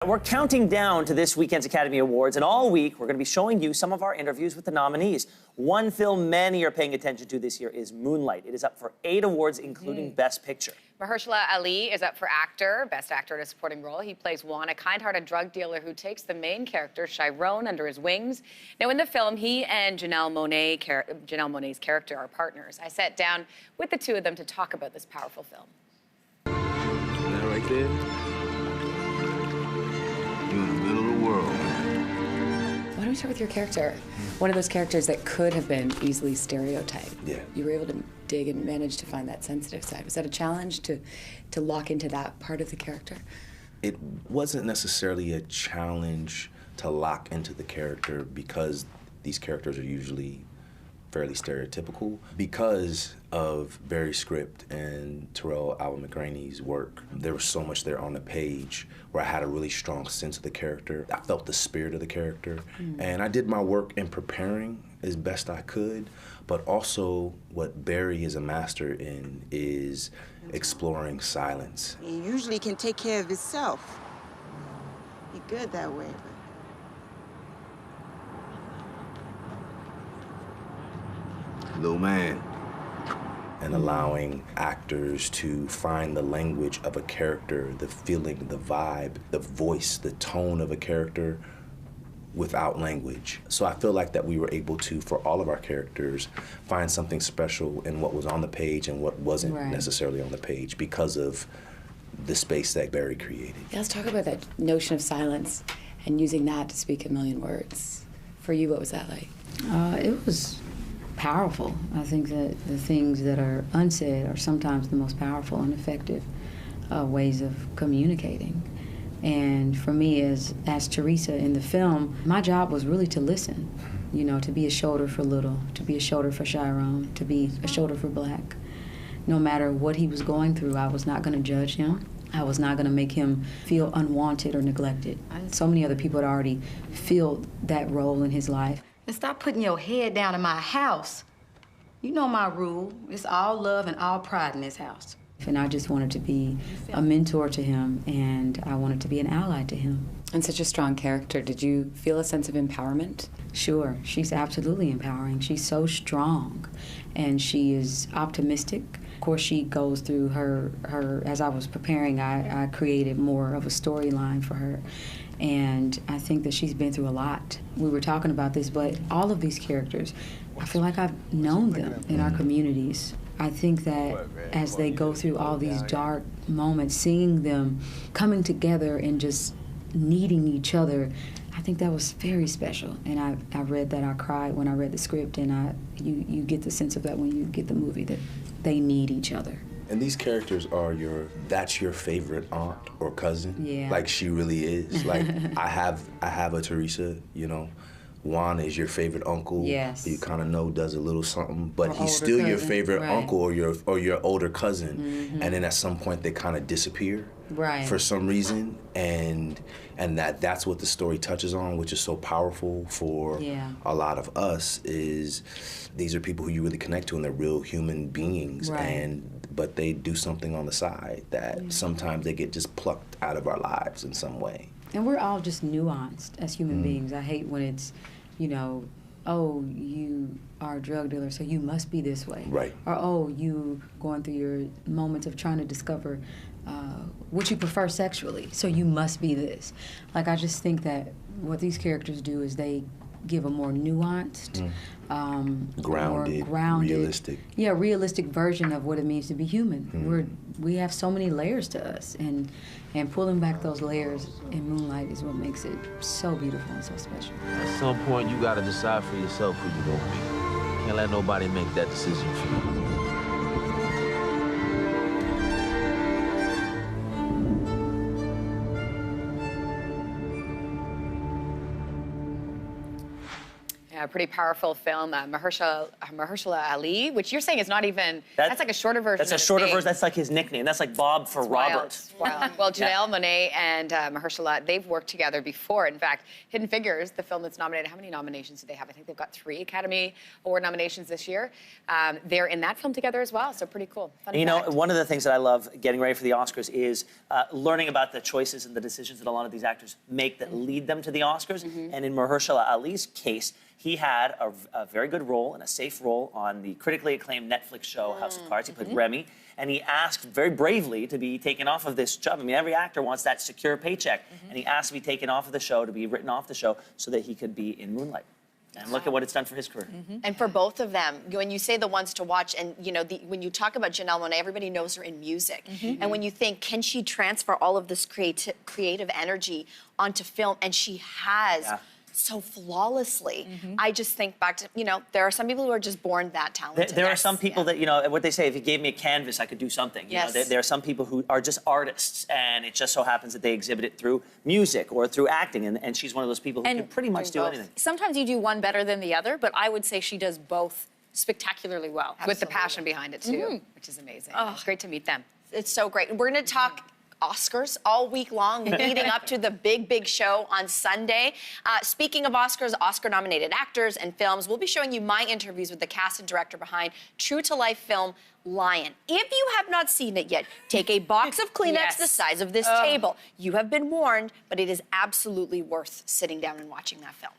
We're counting down to this weekend's Academy Awards, and all week we're going to be showing you some of our interviews with the nominees. One film many are paying attention to this year is Moonlight. It is up for 8 awards, including Best Picture. Marhershala Ali is up for actor, Best Actor in a Supporting Role. He plays Juan, a kind-hearted drug dealer who takes the main character, Chiron, under his wings. Now, in the film, he and Janelle Monae's character are partners. I sat down with the two of them to talk about this powerful film. That right there? You're in the middle of the world. Why don't we start with your character? One of those characters that could have been easily stereotyped. Yeah. You were able to dig and manage to find that sensitive side. Was that a challenge to lock into that part of the character? It wasn't necessarily a challenge to lock into the character because these characters are usually fairly stereotypical. Because of Barry's script and Terrell Alvin McRaney's work, there was so much there on the page where I had a really strong sense of the character. I felt the spirit of the character. And I did my work in preparing as best I could, but also what Barry is a master in is exploring silence. He usually can take care of himself. He's good that way. Little man. And allowing actors to find the language of a character, the feeling, the vibe, the voice, the tone of a character without language. So I feel like that we were able to, for all of our characters, find something special in what was on the page and what wasn't necessarily on the page because of the space that Barry created. Yeah, let's talk about that notion of silence and using that to speak a million words. For you, what was that like? It was powerful. I think that the things that are unsaid are sometimes the most powerful and effective ways of communicating. And for me, as Teresa in the film, my job was really to listen, you know, to be a shoulder for Little, to be a shoulder for Chiron, to be a shoulder for Black. No matter what he was going through, I was not going to judge him. I was not going to make him feel unwanted or neglected. So many other people had already filled that role in his life. And stop putting your head down in my house. You know my rule. It's all love and all pride in this house. And I just wanted to be a mentor to him, and I wanted to be an ally to him. And such a strong character. Did you feel a sense of empowerment? Sure, she's absolutely empowering. She's so strong, and she is optimistic. Of course, she goes through her as I was preparing, I created more of a storyline for her. And I think that she's been through a lot. We were talking about this, but all of these characters, I feel like I've known them in our communities. I think that as they go through all these dark moments, seeing them coming together and just needing each other, I think that was very special. And I read that, I cried when I read the script, and you get the sense of that when you get the movie, that they need each other. And these characters are that's your favorite aunt or cousin. Yeah. Like she really is. Like I have a Teresa, you know. Juan is your favorite uncle. Yes. You kind of know does a little something, but Or he's older still your cousin. favorite Right. uncle or your older cousin. And then at some point they kind of disappear. Right. For some reason, and that's what the story touches on, which is so powerful for a lot of us. Is these are people who you really connect to, and they're real human beings, but they do something on the side that sometimes they get just plucked out of our lives in some way. And we're all just nuanced as human beings. I hate when it's, you know, oh, you are a drug dealer, so you must be this way. Right. Or, oh, you going through your moments of trying to discover what you prefer sexually, so you must be this. Like, I just think that what these characters do is they give a more nuanced, grounded, realistic. Yeah, realistic version of what it means to be human. We have so many layers to us, and pulling back those layers in Moonlight is what makes it so beautiful and so special. At some point, you gotta decide for yourself who you're gonna be. Can't let nobody make that decision for you. Yeah, a pretty powerful film. Marhershala Ali, which you're saying is not even, that's like a shorter version. That's a shorter version. That's like his nickname. That's like Bob for Robert. Wild. Well, Janelle, Monae, and Marhershala, they've worked together before. In fact, Hidden Figures, the film that's nominated, how many nominations do they have? I think they've got 3 Academy Award nominations this year. They're in that film together as well, so pretty cool. Fun You fact. know, one of the things that I love getting ready for the Oscars is learning about the choices and the decisions that a lot of these actors make that lead them to the Oscars. And in Marhershala Ali's case, he had a very good role and a safe role on the critically acclaimed Netflix show House of Cards. He played Remy, and he asked very bravely to be taken off of this job. I mean, every actor wants that secure paycheck, and he asked to be taken off of the show, to be written off the show, so that he could be in Moonlight. And look at what it's done for his career. And for both of them, when you say the ones to watch, and you know, when you talk about Janelle Monae, everybody knows her in music. And when you think, can she transfer all of this creative energy onto film? And she has. So flawlessly. I just think back to, you know, there are some people who are just born that talented. There are some people that, you know, what they say, if you gave me a canvas, I could do something. You know, there are some people who are just artists, and it just so happens that they exhibit it through music or through acting, and she's one of those people who can pretty much do anything. Sometimes you do one better than the other, but I would say she does both spectacularly well. With the passion behind it, too, which is amazing. Oh. It's great to meet them. It's so great. We're going to talk Oscars all week long, leading up to the big show on Sunday. Speaking of Oscars, Oscar-nominated actors and films, we'll be showing you my interviews with the cast and director behind true-to-life film Lion. If you have not seen it yet, take a box of Kleenex the size of this table. You have been warned, but it is absolutely worth sitting down and watching that film.